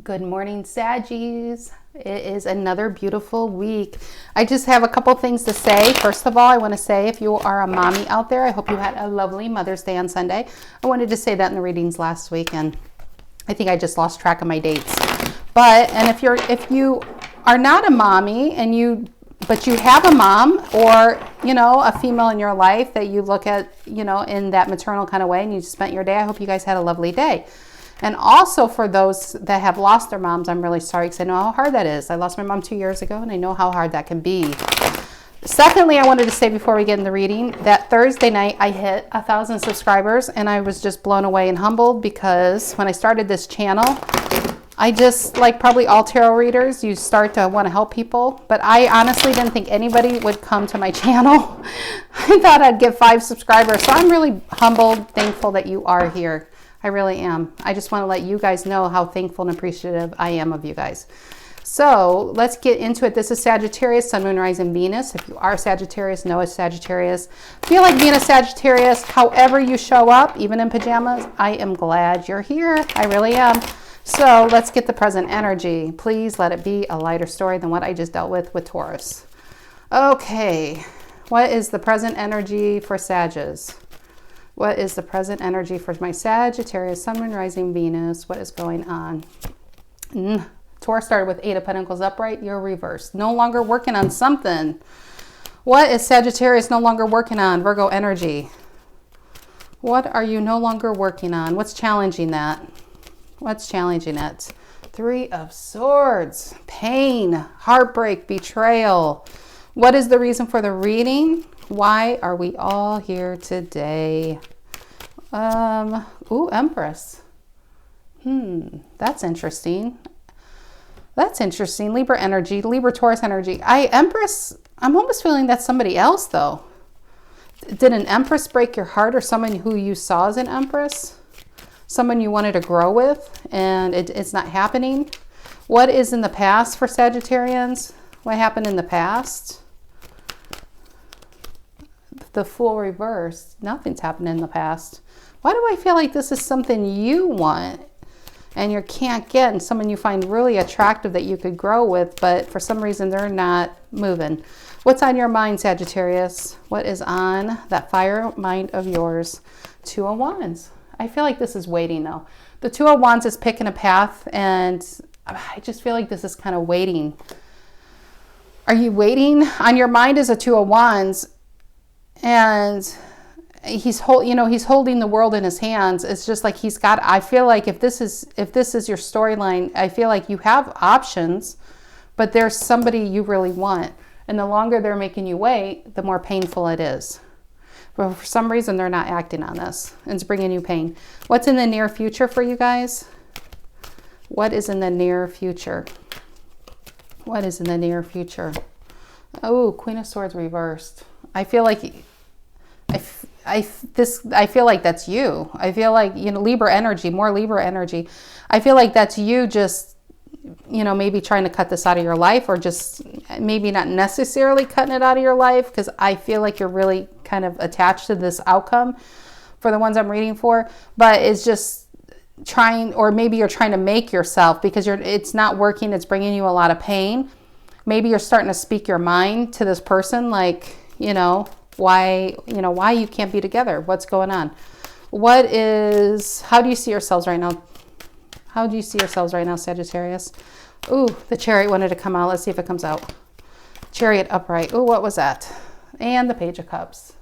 Good morning, Saggies. It is another beautiful week. I just have a couple things to say. First of all, I want to say if you are a mommy out there, I hope you had a lovely Mother's Day on Sunday. I wanted to say that in the readings last week, and I think I just lost track of my dates. And if you are not a mommy but you have a mom or, a female in your life that you look at, in that maternal kind of way and you spent your day, I hope you guys had a lovely day. And also for those that have lost their moms, I'm really sorry because I know how hard that is. I lost my mom 2 years ago and I know how hard that can be. Secondly, I wanted to say before we get in the reading that Thursday night I hit 1,000 subscribers and I was just blown away and humbled because when I started this channel, I just, like probably all tarot readers, you start to want to help people. But I honestly didn't think anybody would come to my channel. I thought I'd get 5 subscribers. So I'm really humbled, thankful that you are here. I really am. I just want to let you guys know how thankful and appreciative I am of you guys. So let's get into it. This is Sagittarius, Sun, Moon, Rising, Venus. If you are Sagittarius, know it's Sagittarius. Feel like being a Sagittarius, however you show up, even in pajamas, I am glad you're here. I really am. So let's get the present energy. Please let it be a lighter story than what I just dealt with Taurus. Okay, what is the present energy for Sagittarius? What is the present energy for my Sagittarius, Sun, Moon, Rising, Venus? What is going on? Taurus started with 8 of Pentacles upright. You're reversed. No longer working on something. What is Sagittarius no longer working on? Virgo energy. What are you no longer working on? What's challenging that? What's challenging it? 3 of Swords. Pain, heartbreak, betrayal. What is the reason for the reading? Why are we all here today? Empress. That's interesting. That's interesting. Libra energy, Libra Taurus energy. Empress, I'm almost feeling that's somebody else though. Did an Empress break your heart or someone who you saw as an Empress? Someone you wanted to grow with and it's not happening? What is in the past for Sagittarians? What happened in the past? The Fool reversed. Nothing's happened in the past. Why do I feel like this is something you want and you can't get, and someone you find really attractive that you could grow with, but for some reason they're not moving? What's on your mind, Sagittarius? What is on that fire mind of yours? 2 of Wands. I feel like this is waiting though. The 2 of Wands is picking a path and I just feel like this is kind of waiting. Are you waiting? On your mind is a 2 of Wands. And he's holding the world in his hands. It's just like I feel like if this is your storyline, I feel like you have options, but there's somebody you really want. And the longer they're making you wait, the more painful it is. But for some reason, they're not acting on this. And it's bringing you pain. What's in the near future for you guys? What is in the near future? What is in the near future? Oh, Queen of Swords reversed. I feel like I feel like that's you. I feel like, Libra energy, more Libra energy. I feel like that's you just, maybe trying to cut this out of your life or just maybe not necessarily cutting it out of your life because I feel like you're really kind of attached to this outcome for the ones I'm reading for, but it's just trying, or maybe you're trying to make yourself because it's not working. It's bringing you a lot of pain. Maybe you're starting to speak your mind to this person, like, why you can't be together. What's going on? How do you see yourselves right now? How do you see yourselves right now, Sagittarius? Ooh, the Chariot wanted to come out. Let's see if it comes out. Chariot upright. Ooh, what was that? And the Page of Cups.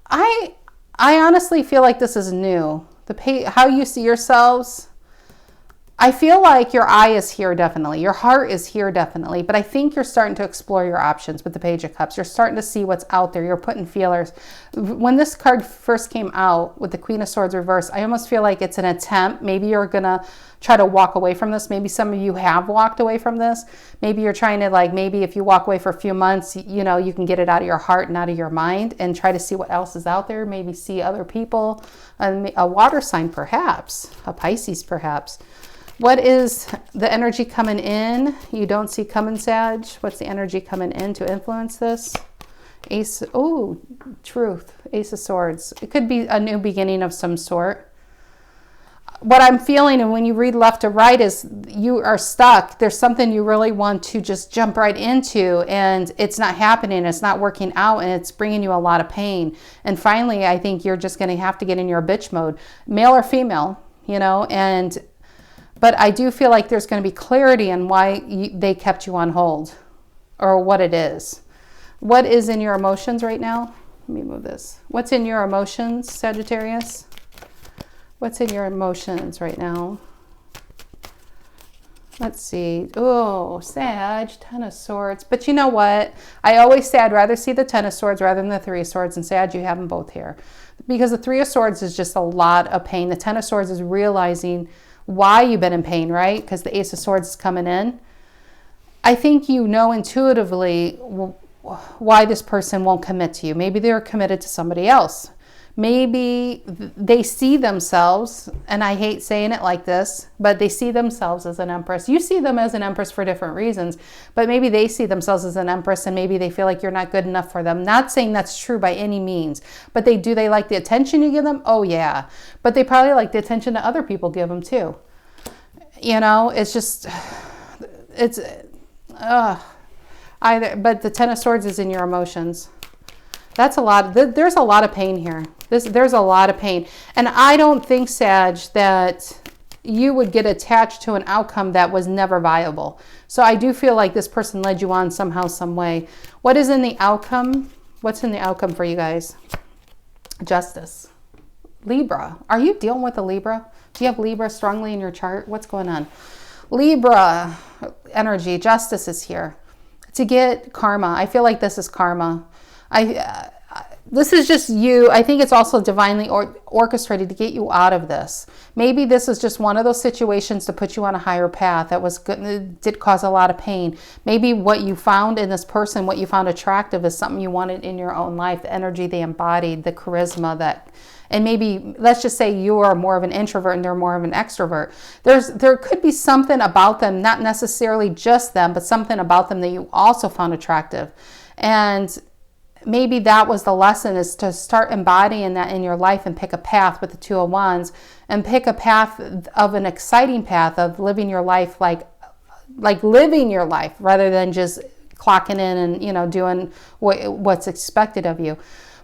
I honestly feel like this is new. How you see yourselves, I feel like your eye is here definitely. Your heart is here definitely. But I think you're starting to explore your options with the Page of Cups. You're starting to see what's out there. You're putting feelers. When this card first came out with the Queen of Swords reversed, I almost feel like it's an attempt. Maybe you're going to try to walk away from this. Maybe some of you have walked away from this. Maybe you're trying to, maybe if you walk away for a few months, you can get it out of your heart and out of your mind and try to see what else is out there. Maybe see other people, a water sign perhaps, a Pisces perhaps. What is the energy coming in? You don't see coming, Sag. What's the energy coming in to influence this? Ace, Truth, Ace of Swords. It could be a new beginning of some sort. what I'm feeling, and when you read left to right, is you are stuck. There's something you really want to just jump right into, and it's not happening. It's not working out, and it's bringing you a lot of pain. And finally, I think you're just going to have to get in your bitch mode, male or female, you know. But I do feel like there's going to be clarity in why they kept you on hold, or what it is. What is in your emotions right now? Let me move this. What's in your emotions, Sagittarius? What's in your emotions right now? Let's see. Oh, Sag, Ten of Swords. But you know what? I always say I'd rather see the Ten of Swords rather than the Three of Swords. And Sag, you have them both here. Because the Three of Swords is just a lot of pain. The Ten of Swords is realizing why you've been in pain, right? Because the Ace of Swords is coming in. I think you know intuitively why this person won't commit to you. Maybe they're committed to somebody else. Maybe they see themselves, and I hate saying it like this, but they see themselves as an Empress. You see them as an Empress for different reasons, but maybe they see themselves as an Empress, and maybe they feel like you're not good enough for them. Not saying that's true by any means, but they like the attention you give them? Oh yeah. But they probably like the attention that other people give them too. You know, it's just, but the Ten of Swords is in your emotions. That's a lot. There's a lot of pain here. There's a lot of pain. And I don't think, Sag, that you would get attached to an outcome that was never viable. So I do feel like this person led you on somehow, some way. What is in the outcome? What's in the outcome for you guys? Justice. Libra. Are you dealing with a Libra? Do you have Libra strongly in your chart? What's going on? Libra energy. Justice is here. To get karma. I feel like this is karma. This is just you. I think it's also divinely orchestrated to get you out of this. Maybe this is just one of those situations to put you on a higher path that was good, did cause a lot of pain. Maybe what you found in this person, what you found attractive, is something you wanted in your own life. The energy they embodied, the charisma and maybe let's just say you are more of an introvert and they're more of an extrovert. There could be something about them, not necessarily just them, but something about them that you also found attractive. And maybe that was the lesson, is to start embodying that in your life and pick a path with the Two of Wands, and pick a path of an exciting path of living your life like living your life rather than just clocking in and, you know, doing what's expected of you.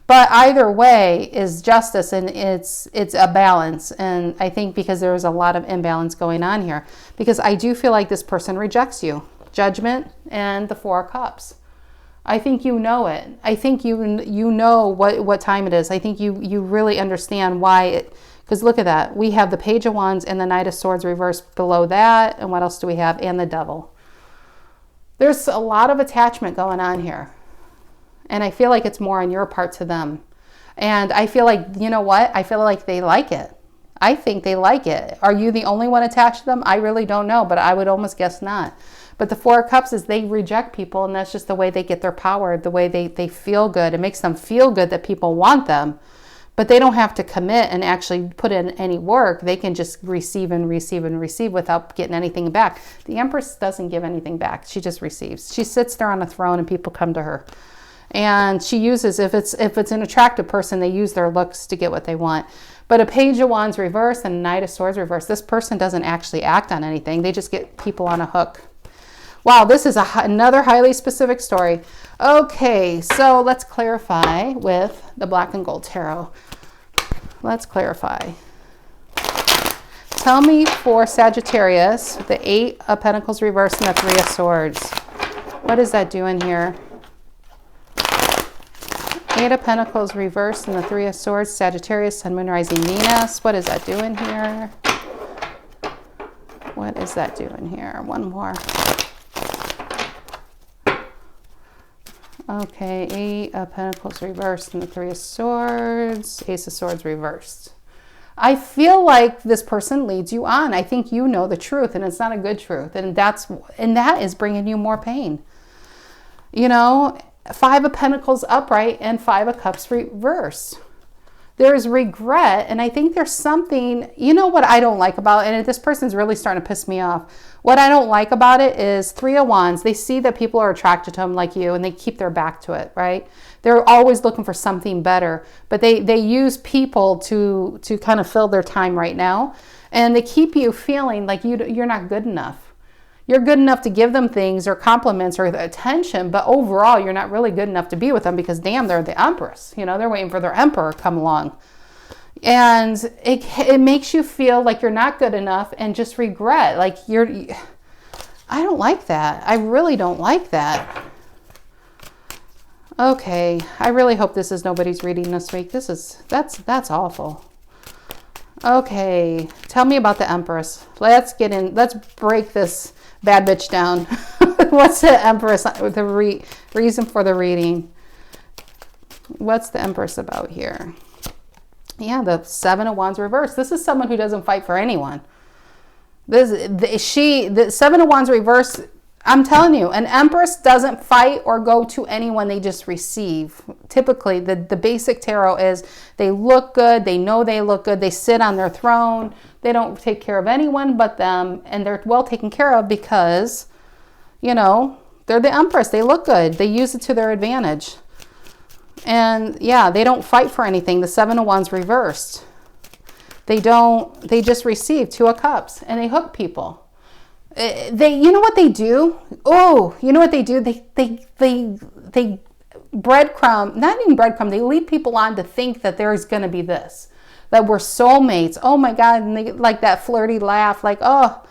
But either way is justice, and it's a balance. And I think because there's a lot of imbalance going on here, because I do feel like this person rejects you. Judgment and the Four of Cups. I think you know it. I think you know what time it is. I think you really understand why it, because look at that. We have the Page of Wands and the Knight of Swords reversed below that. And what else do we have? And the Devil. There's a lot of attachment going on here. And I feel like it's more on your part to them. And I feel like, you know what? I feel like they like it. I think they like it. Are you the only one attached to them? I really don't know, but I would almost guess not. But the Four of Cups is they reject people, and that's just the way they get their power, the way they feel good. It makes them feel good that people want them, but they don't have to commit and actually put in any work. They can just receive and receive and receive without getting anything back. The Empress doesn't give anything back. She just receives. She sits there on a throne and people come to her. And she uses, if it's an attractive person, they use their looks to get what they want. But a Page of Wands reverse and a Knight of Swords reverse, this person doesn't actually act on anything. They just get people on a hook. Wow, this is another highly specific story. Okay, so let's clarify with the Black and Gold Tarot. Let's clarify. Tell me for Sagittarius, the Eight of Pentacles reversed and the Three of Swords. What is that doing here? Eight of Pentacles reversed and the Three of Swords, Sagittarius, Sun, Moon, Rising, Venus. What is that doing here? What is that doing here? One more. Okay, Eight of Pentacles reversed and the Three of Swords, Ace of Swords reversed. I feel like this person leads you on. I think you know the truth, and it's not a good truth, and that is bringing you more pain. You know, Five of Pentacles upright and Five of Cups reversed. There's regret, and I think there's something, you know what I don't like about it, and this person's really starting to piss me off. What I don't like about it is Three of Wands. They see that people are attracted to them like you, and they keep their back to it, right? They're always looking for something better, but they use people to kind of fill their time right now. And they keep you feeling like you're not good enough. You're good enough to give them things or compliments or attention, but overall you're not really good enough to be with them because damn, they're the Empress. You know, they're waiting for their Emperor to come along. And it makes you feel like you're not good enough and just regret. Like I don't like that. I really don't like that. Okay, I really hope this is nobody's reading this week. That's awful. Okay, tell me about the Empress. Let's break this bad bitch down. What's the Empress, the reason for the reading? What's the Empress about here? Yeah, the Seven of Wands reversed. This is someone who doesn't fight for anyone. The Seven of Wands reversed. I'm telling you, an Empress doesn't fight or go to anyone. They just receive. Typically, the basic tarot is they look good. They know they look good. They sit on their throne. They don't take care of anyone but them. And they're well taken care of because, you know, they're the Empress. They look good. They use it to their advantage. And yeah, they don't fight for anything. The Seven of Wands reversed. They just receive Two of Cups and they hook people. You know what they do? Oh, you know what they do? They breadcrumb, not even breadcrumb, they lead people on to think that there's going to be this, that we're soulmates. Oh my God. And they like that flirty laugh, like, oh,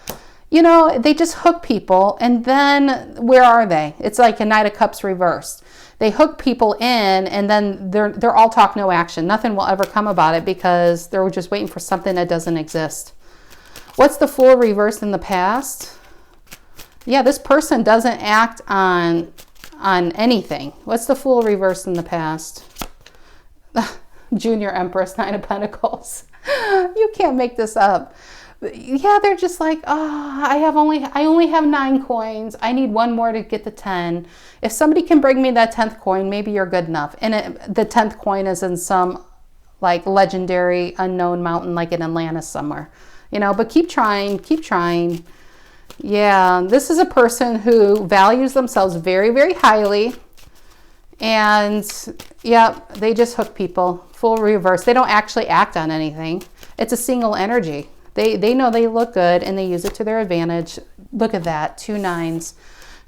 you know, they just hook people. And then where are they? It's like a Knight of Cups reversed. They hook people in and then they're all talk, no action. Nothing will ever come about it because they're just waiting for something that doesn't exist. What's the Fool reversed in the past? Yeah, this person doesn't act on anything. What's the Fool reversed in the past? Junior Empress, Nine of Pentacles. You can't make this up. Yeah, they're just like, oh, I only have 9 coins. I need one more to get the 10. If somebody can bring me that 10th coin, maybe you're good enough. And the 10th coin is in some like legendary unknown mountain, like in Atlantis somewhere. You know, but keep trying, keep trying. Yeah, this is a person who values themselves very, very highly. And yeah, they just hook people. Full reverse. They don't actually act on anything. It's a single energy. They know they look good and they use it to their advantage. Look at that, 2 9s.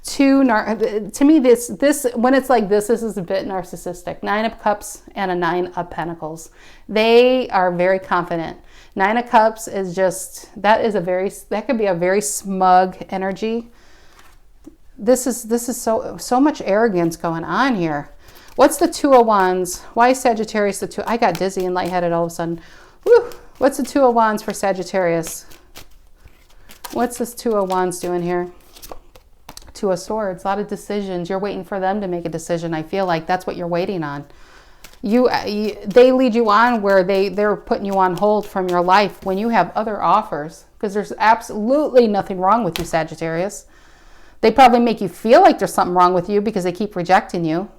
To me, this when it's like this is a bit narcissistic. 9 of Cups and a 9 of Pentacles. They are very confident. 9 of Cups is just, that could be a very smug energy. This is so much arrogance going on here. What's the 2 of Wands? Why is Sagittarius the 2? I got dizzy and lightheaded all of a sudden. Woo! What's the 2 of Wands for Sagittarius? What's this 2 of Wands doing here? 2 of Swords, a lot of decisions. You're waiting for them to make a decision. I feel like that's what you're waiting on. They lead you on where they're putting you on hold from your life when you have other offers, because there's absolutely nothing wrong with you, Sagittarius. They probably make you feel like there's something wrong with you because they keep rejecting you.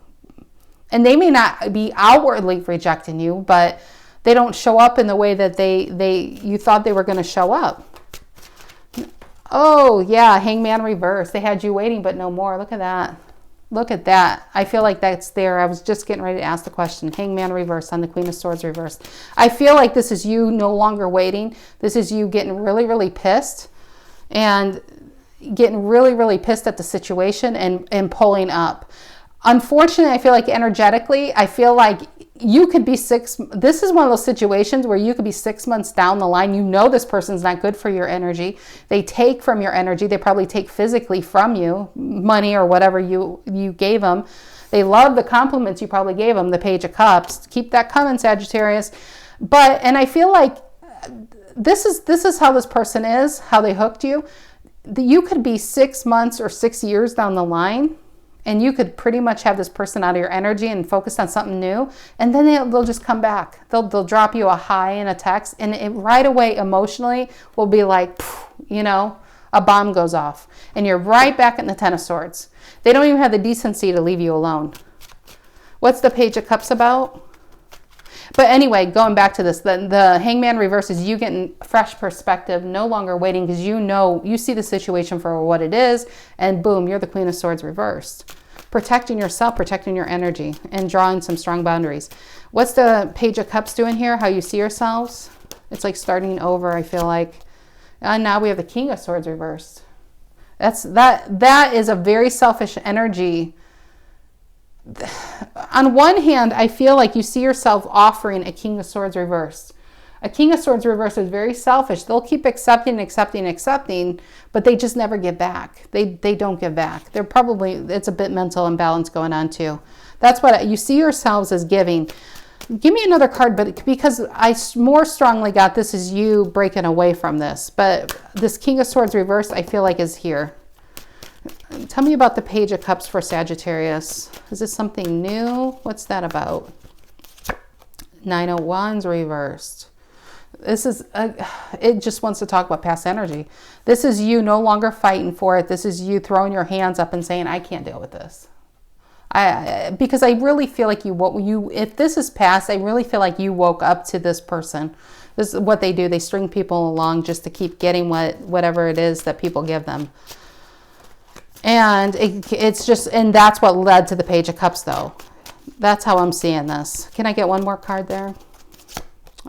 And they may not be outwardly rejecting you, but they don't show up in the way that you thought they were going to show up. Oh, yeah, Hangman reverse. They had you waiting, but no more. Look at that. Look at that. I feel like that's there. I was just getting ready to ask the question. Hangman reverse on the Queen of Swords reversed. I feel like this is you no longer waiting. This is you getting really, really pissed and getting really, really pissed at the situation and pulling up. Unfortunately, I feel like energetically, I feel like you could be this is one of those situations where you could be 6 months down the line. You know this person's not good for your energy. They take from your energy. They probably take physically from you, money or whatever you gave them. They love the compliments you probably gave them, the Page of Cups. Keep that coming, Sagittarius. And I feel like this is how this person is, how they hooked you. You could be 6 months or 6 years down the line, and you could pretty much have this person out of your energy and focus on something new. And then they'll just come back. They'll drop you a hi in a text. And it right away emotionally will be like, you know, a bomb goes off. And you're right back in the Ten of Swords. They don't even have the decency to leave you alone. What's the Page of Cups about? But anyway, going back to this, the Hangman reverse is you getting fresh perspective, no longer waiting, because you see the situation for what it is, and boom, you're the Queen of Swords reversed. Protecting yourself, protecting your energy, and drawing some strong boundaries. What's the Page of Cups doing here? How you see yourselves? It's like starting over, I feel like. And now we have the King of Swords reversed. That is a very selfish energy. On one hand, I feel like you see yourself offering a King of Swords reversed. A King of Swords reversed is very selfish. They'll keep accepting, but they just never give back. They don't give back. It's a bit mental imbalance going on too. That's what you see yourselves as giving. Give me another card, but because I more strongly got this is you breaking away from this. But this King of Swords reversed, I feel like is here. Tell me about the Page of Cups for Sagittarius. Is this something new? What's that about? Nine of Wands reversed. This is, it just wants to talk about past energy. This is you no longer fighting for it. This is you throwing your hands up and saying, I can't deal with this. Because I really feel like if this is past, I really feel like you woke up to this person. This is what they do. They string people along just to keep getting whatever it is that people give them. And it's just, and that's what led to the Page of Cups though. That's how I'm seeing this. Can I get one more card there?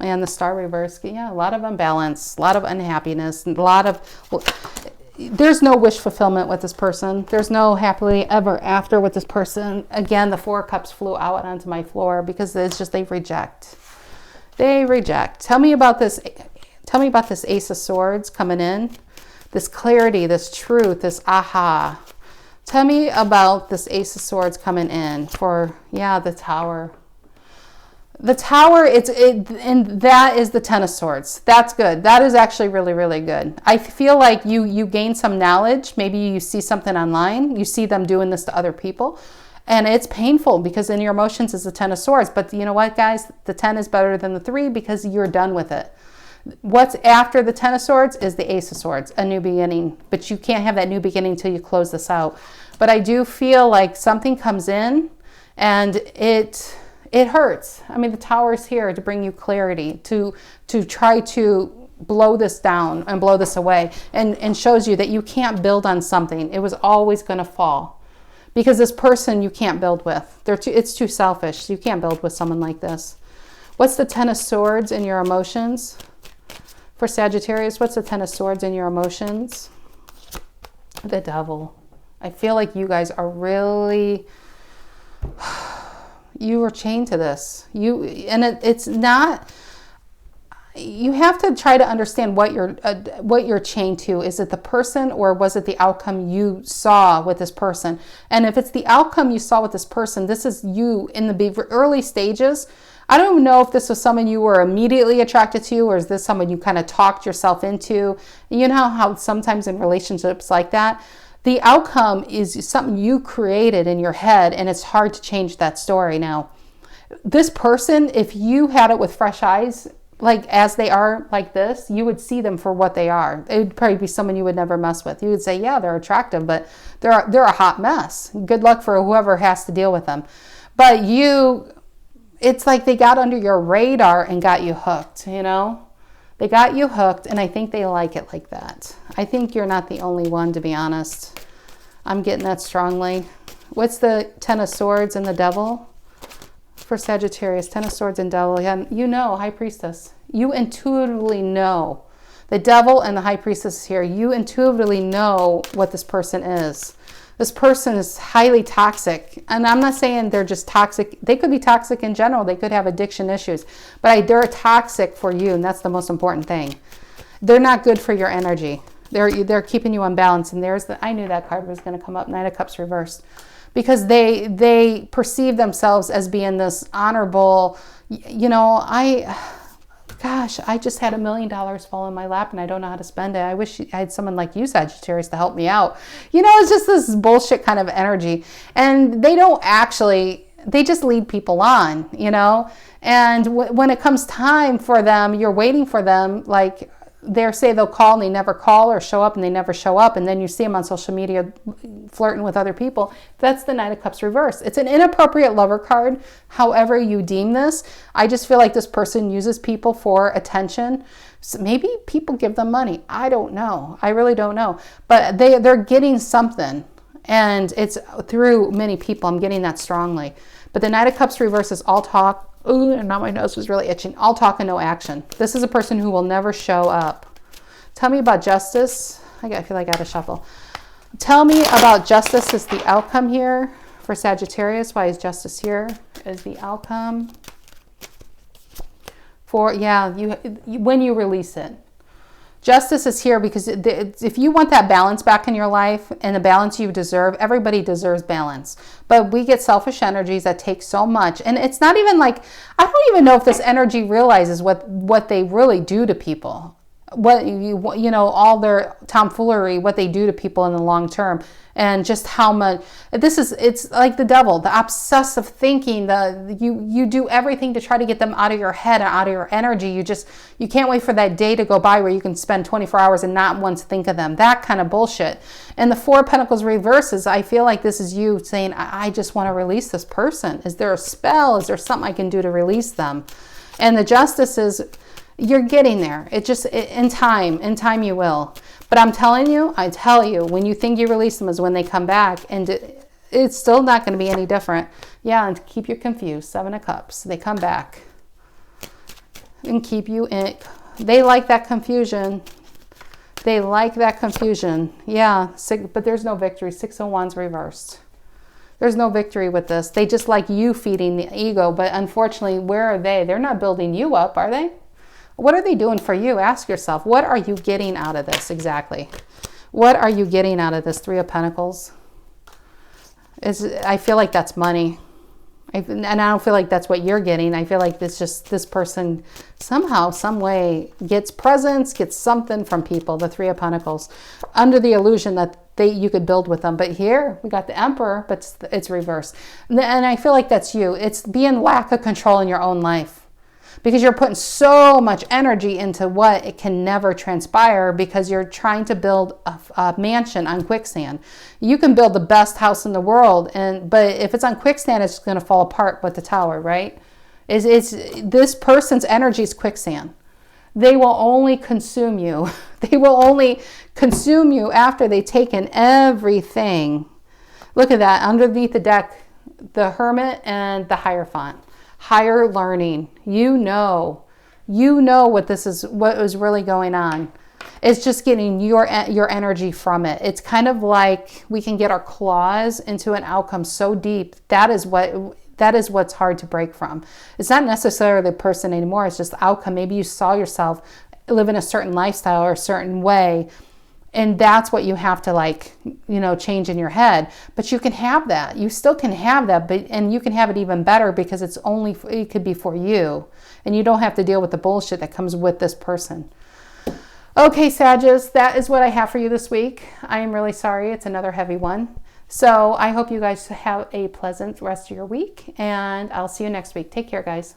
And the Star reverse. Yeah, a lot of imbalance, a lot of unhappiness, there's no wish fulfillment with this person. There's no happily ever after with this person. Again, the Four of Cups flew out onto my floor because it's just they reject. They reject. Tell me about this. Tell me about this Ace of Swords coming in. This clarity, this truth, this aha. Tell me about this Ace of Swords coming in for, yeah, the Tower. The Tower, and that is the Ten of Swords. That's good. That is actually really, really good. I feel like you gain some knowledge. Maybe you see something online. You see them doing this to other people. And it's painful because in your emotions is the Ten of Swords. But you know what, guys? The 10 is better than the 3 because you're done with it. What's after the Ten of Swords is the Ace of Swords, a new beginning. But you can't have that new beginning until you close this out. But I do feel like something comes in and it hurts. I mean, the Tower is here to bring you clarity, to try to blow this down and blow this away, and shows you that you can't build on something. It was always going to fall because this person you can't build with. It's too selfish. You can't build with someone like this. What's the Ten of Swords in your emotions? For Sagittarius, what's the Ten of Swords in your emotions? The Devil. I feel like you guys are really... You were chained to this. It's not... You have to try to understand what you're chained to. Is it the person or was it the outcome you saw with this person? And if it's the outcome you saw with this person, this is you in the early stages. I don't know if this was someone you were immediately attracted to or is this someone you kind of talked yourself into. You know how sometimes in relationships like that, the outcome is something you created in your head and it's hard to change that story. Now, this person, if you had it with fresh eyes, like as they are like this, you would see them for what they are. It would probably be someone you would never mess with. You would say, yeah, they're attractive, but they're a hot mess. Good luck for whoever has to deal with them. But it's like they got under your radar and got you hooked, you know? They got you hooked, and I think they like it like that. I think you're not the only one, to be honest. I'm getting that strongly. What's the Ten of Swords and the Devil? For Sagittarius, Ten of Swords and Devil. Yeah, you know, High Priestess. You intuitively know. The Devil and the High Priestess here. You intuitively know what this person is. This person is highly toxic. And I'm not saying they're just toxic. They could be toxic in general. They could have addiction issues. But they're toxic for you, and that's the most important thing. They're not good for your energy. They're keeping you unbalanced. And I knew that card was going to come up, Knight of Cups reversed. Because they perceive themselves as being this honorable, you know, gosh, I just had $1 million fall in my lap and I don't know how to spend it. I wish I had someone like you, Sagittarius, to help me out. You know, it's just this bullshit kind of energy. And they just lead people on, you know. And when it comes time for them, you're waiting for them, like they say they'll call and they never call, or show up and they never show up, and then you see them on social media flirting with other people. That's the Knight of Cups reversed. It's an inappropriate lover card, however you deem this. I just feel like this person uses people for attention. So maybe people give them money. I don't know. I really don't know. But they're getting something, and it's through many people. I'm getting that strongly. But the Knight of Cups reversed is all talk. Ooh, and now my nose was really itching. All talk and no action. This is a person who will never show up. Tell me about justice. I feel like I got to shuffle. Tell me about justice is the outcome here for Sagittarius. Why is justice here? Is the outcome for, yeah, when you release it. Justice is here because if you want that balance back in your life and the balance you deserve, everybody deserves balance. But we get selfish energies that take so much. And it's not even like, I don't even know if this energy realizes what they really do to people. What you know, all their tomfoolery, what they do to people in the long term, and just how much it's like the devil, the obsessive thinking, you do everything to try to get them out of your head and out of your energy. You can't wait for that day to go by where you can spend 24 hours and not once think of them. That kind of bullshit. And the Four of Pentacles reverses, I feel like this is you saying, I just want to release this person. Is there a spell? Is there something I can do to release them? And the Justice is, you're getting there. In time you will. But I tell you, when you think you release them is when they come back, and it's still not going to be any different. Yeah, and keep you confused. Seven of Cups. They come back and keep you in. They like that confusion. They like that confusion. Yeah, but there's no victory. Six of Wands reversed. There's no victory with this. They just like you feeding the ego, but unfortunately, where are they? They're not building you up, are they? What are they doing for you? Ask yourself, what are you getting out of this exactly? What are you getting out of this? Three of Pentacles. I feel like that's money. And I don't feel like that's what you're getting. I feel like this person somehow, some way gets presents, gets something from people, the Three of Pentacles, under the illusion that you could build with them. But here we got the Emperor, but it's reversed. And I feel like that's you. It's being lack of control in your own life. Because you're putting so much energy into what it can never transpire because you're trying to build a mansion on quicksand. You can build the best house in the world, but if it's on quicksand, it's going to fall apart with the tower, right? This person's energy is quicksand. They will only consume you. They will only consume you after they've taken everything. Look at that. Underneath the deck, the Hermit and the Hierophant. Higher learning. You know what is really going on. It's just getting your energy from it. It's kind of like we can get our claws into an outcome so deep. That is what's hard to break from. It's not necessarily the person anymore. It's just the outcome. Maybe you saw yourself live in a certain lifestyle or a certain way, and that's what you have to change in your head. But you can have that. You still can have that, and you can have it even better because it could be for you. And you don't have to deal with the bullshit that comes with this person. Okay, Sagittarius, that is what I have for you this week. I am really sorry. It's another heavy one. So I hope you guys have a pleasant rest of your week, and I'll see you next week. Take care, guys.